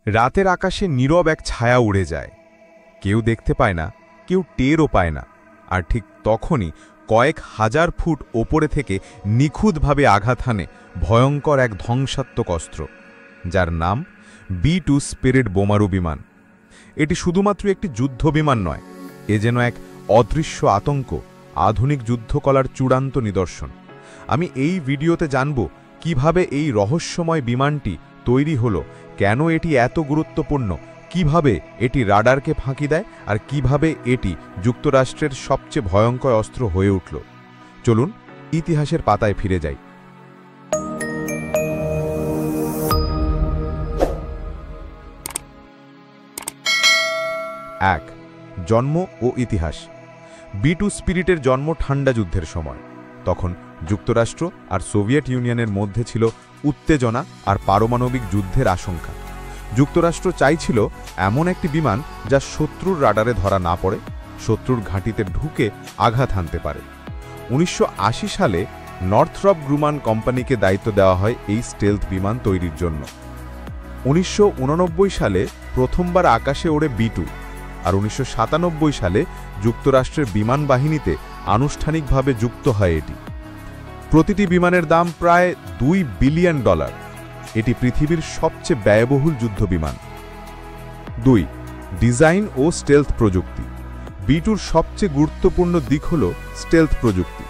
রাতের আকাশে নীরব এক ছায়া উড়ে যায়। কেউ দেখতে পায় না, কেউ টেরও পায় না, আর ঠিক তখনই কয়েক হাজার ফুট ওপরে থেকে নিখুঁতভাবে আঘাত হানে ভয়ঙ্কর এক ধ্বংসাত্মক অস্ত্র, যার নাম B-2 স্পিরিট বোমারু বিমান। এটি শুধুমাত্র একটি যুদ্ধ বিমান নয়, এ যেন এক অদৃশ্য আতঙ্ক, আধুনিক যুদ্ধকলার চূড়ান্ত নিদর্শন। আমি এই ভিডিওতে জানব কিভাবে এই রহস্যময় বিমানটি তৈরি হলো, কেন এটি এত গুরুত্বপূর্ণ, কিভাবে এটি রাডারকে ফাঁকি দেয়, আর কিভাবে এটি যুক্তরাষ্ট্রের সবচেয়ে ভয়ঙ্কর অস্ত্র হয়ে উঠল। চলুন ইতিহাসের পাতায় ফিরে যাই। 1. জন্ম ও ইতিহাস। B-2 স্পিরিটের জন্ম ঠান্ডা যুদ্ধের সময়। তখন যুক্তরাষ্ট্র আর সোভিয়েত ইউনিয়নের মধ্যে ছিল উত্তেজনা আর পারমাণবিক যুদ্ধের আশঙ্কা। যুক্তরাষ্ট্র চাইছিল এমন একটি বিমান যা শত্রুর রাডারে ধরা না পড়ে, শত্রুর ঘাঁটিতে ঢুকে আঘাত হানতে পারে। 1980 সালে নর্থরপ গ্রুমান কোম্পানিকে দায়িত্ব দেওয়া হয় এই স্টেলথ বিমান তৈরির জন্য। 1989 সালে প্রথমবার আকাশে ওড়ে B-2, আর 1997 সালে যুক্তরাষ্ট্রের বিমান বাহিনীতে আনুষ্ঠানিকভাবে যুক্ত হয় এটি। প্রতিটি বিমানের দাম প্রায় $2 বিলিয়ন। এটি পৃথিবীর সবচেয়ে ব্যয়বহুল যুদ্ধবিমান। 2. ডিজাইন ও স্টেলথ প্রযুক্তি। B-2-র সবচেয়ে গুরুত্বপূর্ণ দিক হল স্টেলথ প্রযুক্তি।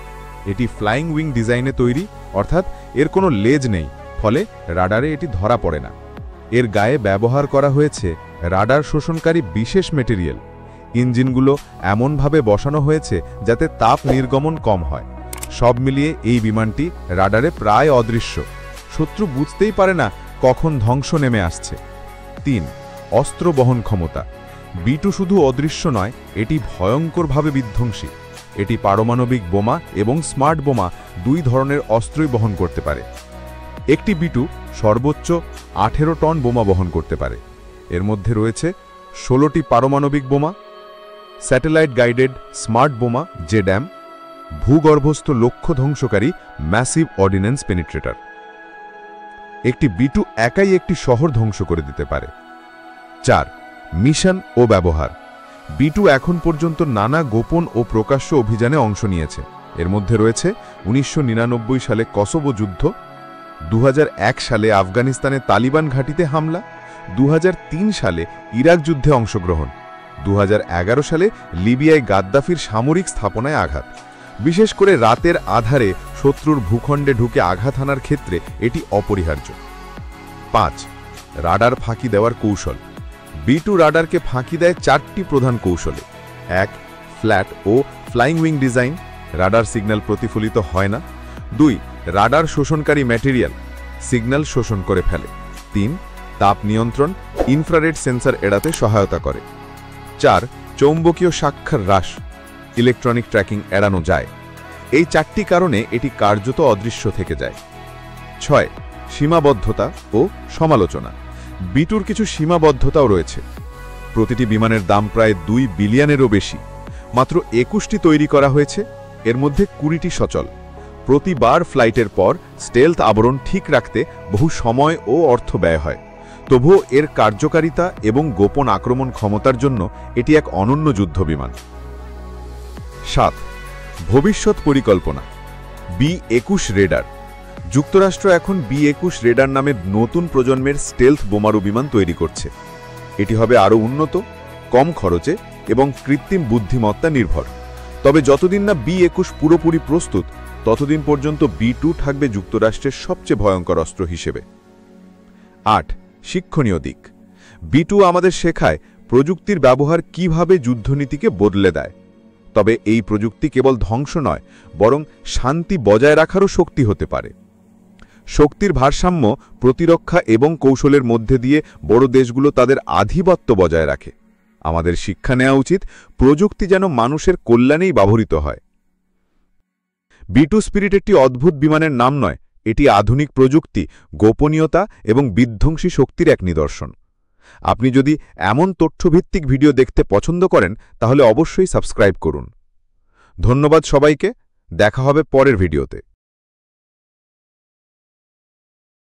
এটি ফ্লাইং উইং ডিজাইনে তৈরি, অর্থাৎ এর কোনো লেজ নেই, ফলে রাডারে এটি ধরা পড়ে না। এর গায়ে ব্যবহার করা হয়েছে রাডার শোষণকারী বিশেষ মেটেরিয়াল। ইঞ্জিনগুলো এমনভাবে বসানো হয়েছে যাতে তাপ নির্গমন কম হয়। সব মিলিয়ে এই বিমানটি রাডারে প্রায় অদৃশ্য, শত্রু বুঝতেই পারে না কখন ধ্বংস নেমে আসছে। 3. অস্ত্র বহন ক্ষমতা। B-2 শুধু অদৃশ্য নয়, এটি ভয়ঙ্করভাবে বিধ্বংসী। এটি পারমাণবিক বোমা এবং স্মার্ট বোমা দুই ধরনের অস্ত্রই বহন করতে পারে। একটি B-2 সর্বোচ্চ 18 টন বোমা বহন করতে পারে। এর মধ্যে রয়েছে 16টি পারমাণবিক বোমা, স্যাটেলাইট গাইডেড স্মার্ট বোমা JDAM, ভূগর্ভস্থ লক্ষ্য ধ্বংসকারী ম্যাসিভ অর্ডিন্যান্স পেনিট্রেটর। একটি B-2 একাই একটি শহর ধ্বংস করে দিতে পারে। 4. মিশন ও ব্যবহার। B-2 এখন পর্যন্ত নানা গোপন ও প্রকাশ্য অভিযানে অংশ নিয়েছে। এর মধ্যে রয়েছে 1999 সালে কসোভো যুদ্ধ, 2001 সালে আফগানিস্তানে তালিবান ঘাঁটিতে হামলা, 2003 সালে ইরাক যুদ্ধে অংশগ্রহণ, 2011 সালে লিবিয়ায় গাদ্দাফির সামরিক স্থাপনায় আঘাত। বিশেষ করে রাতের আধারে শত্রুর ভূখণ্ডে ঢুকে আঘাত হানার ক্ষেত্রে এটি অপরিহার্য। 5. রাডার ফাঁকি দেওয়ার কৌশল। B-2 রাডারকে ফাঁকি দেয় 4টি প্রধান কৌশলে। 1. ফ্ল্যাট ও flying wing design, radar signal প্রতিফলিত হয় না। 2. রাডার শোষণকারী ম্যাটেরিয়াল, সিগন্যাল শোষণ করে ফেলে। 3. তাপ নিয়ন্ত্রণ, ইনফ্রারেড সেন্সর এড়াতে সহায়তা করে। 4. চৌম্বকীয় সাক্ষার হ্রাস, ইলেকট্রনিক ট্র্যাকিং এড়ানো যায়। এই 4টি কারণে এটি কার্যত অদৃশ্য থেকে যায়। 6. সীমাবদ্ধতা ও সমালোচনা। B-2-র কিছু সীমাবদ্ধতাও রয়েছে। প্রতিটি বিমানের দাম প্রায় $2 বিলিয়নেরও বেশি। মাত্র 21টি তৈরি করা হয়েছে, এর মধ্যে 20টি সচল। প্রতিবার ফ্লাইটের পর স্টেলথ আবরণ ঠিক রাখতে বহু সময় ও অর্থ ব্যয় হয়। তবুও এর কার্যকারিতা এবং গোপন আক্রমণ ক্ষমতার জন্য এটি এক অনন্য যুদ্ধবিমান। 7. ভবিষ্যৎ পরিকল্পনা। B-21 radar. যুক্তরাষ্ট্র এখন B-21 রেডার নামে নতুন প্রজন্মের স্টেলথ বোমারু বিমান তৈরি করছে। এটি হবে আরও উন্নত, কম খরচে এবং কৃত্রিম বুদ্ধিমত্তা নির্ভর। তবে যতদিন না B-21 পুরোপুরি প্রস্তুত, ততদিন পর্যন্ত B-2 থাকবে যুক্তরাষ্ট্রের সবচেয়ে ভয়ঙ্কর অস্ত্র হিসেবে। 8. শিক্ষণীয় দিক। B-2 আমাদের শেখায় প্রযুক্তির ব্যবহার কিভাবে যুদ্ধনীতিকে বদলে দেয়। তবে এই প্রযুক্তি কেবল ধ্বংস নয়, বরং শান্তি বজায় রাখারও শক্তি হতে পারে। শক্তির ভারসাম্য, প্রতিরক্ষা এবং কৌশলের মধ্যে দিয়ে বড় দেশগুলো তাদের আধিপত্য বজায় রাখে। আমাদের শিক্ষা নেওয়া উচিত প্রযুক্তি যেন মানুষের কল্যাণেই ব্যবহৃত হয়। B-2 স্পিরিট একটি অদ্ভুত বিমানের নাম নয়, এটি আধুনিক প্রযুক্তি, গোপনীয়তা এবং বিধ্বংসী শক্তির এক নিদর্শন। আপনি যদি এমন তথ্যভিত্তিক ভিডিও দেখতে পছন্দ করেন তাহলে অবশ্যই সাবস্ক্রাইব করুন। ধন্যবাদ সবাইকে, দেখা হবে পরের ভিডিওতে।